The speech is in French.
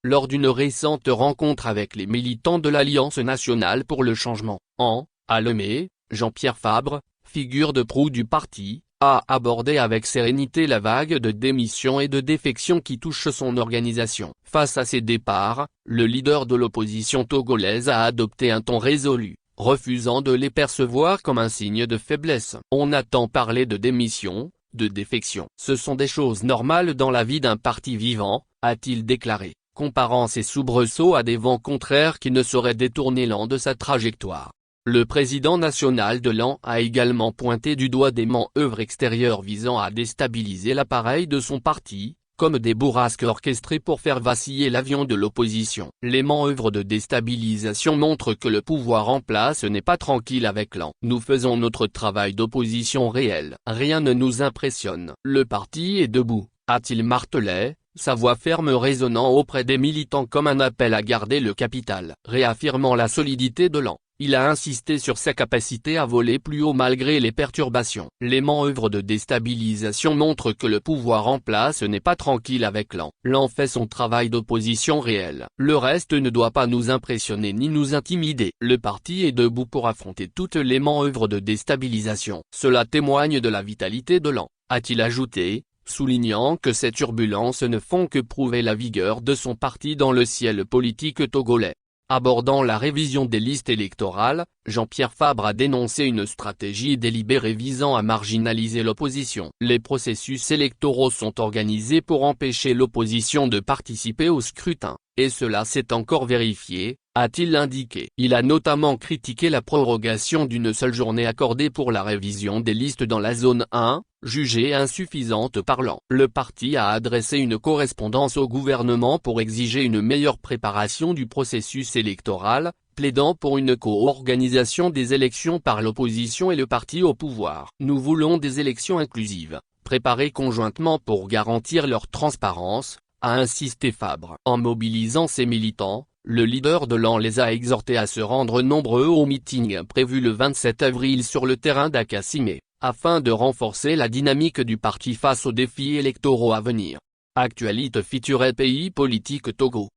lors d'une récente rencontre avec les militants de l'Alliance nationale pour le changement, à Lemay, Jean-Pierre Fabre, figure de proue du parti, a abordé avec sérénité la vague de démissions et de défections qui touche son organisation. Face à ces départs, le leader de l'opposition togolaise a adopté un ton résolu, refusant de les percevoir comme un signe de faiblesse. On a tant parlé de démission, de défection. Ce sont des choses normales dans la vie d'un parti vivant, a-t-il déclaré, comparant ces soubresauts à des vents contraires qui ne sauraient détourner l'an de sa trajectoire. Le président national de l'AN a également pointé du doigt des manœuvres extérieures visant à déstabiliser l'appareil de son parti, comme des bourrasques orchestrées pour faire vaciller l'avion de l'opposition. Les manœuvres de déstabilisation montrent que le pouvoir en place n'est pas tranquille avec l'AN. Nous faisons notre travail d'opposition réel. Rien ne nous impressionne. Le parti est debout, a-t-il martelé, sa voix ferme résonnant auprès des militants comme un appel à garder le capital. Réaffirmant la solidité de l'AN, il a insisté sur sa capacité à voler plus haut malgré les perturbations. Les manœuvres de déstabilisation montrent que le pouvoir en place n'est pas tranquille avec l'AN. L'AN fait son travail d'opposition réel. Le reste ne doit pas nous impressionner ni nous intimider. Le parti est debout pour affronter toutes les manœuvres de déstabilisation. Cela témoigne de la vitalité de l'AN, a-t-il ajouté, soulignant que ces turbulences ne font que prouver la vigueur de son parti dans le ciel politique togolais. Abordant la révision des listes électorales, Jean-Pierre Fabre a dénoncé une stratégie délibérée visant à marginaliser l'opposition. Les processus électoraux sont organisés pour empêcher l'opposition de participer au scrutin, et cela s'est encore vérifié, a-t-il indiqué. Il a notamment critiqué la prorogation d'une seule journée accordée pour la révision des listes dans la zone 1, jugée insuffisante par l'AN. Le parti a adressé une correspondance au gouvernement pour exiger une meilleure préparation du processus électoral, plaidant pour une co-organisation des élections par l'opposition et le parti au pouvoir. Nous voulons des élections inclusives, préparées conjointement pour garantir leur transparence, a insisté Fabre. En mobilisant ses militants, le leader de l'AN les a exhortés à se rendre nombreux au meeting prévu le 27 avril sur le terrain d'Akassime, afin de renforcer la dynamique du parti face aux défis électoraux à venir. Actualité feature pays politique Togo.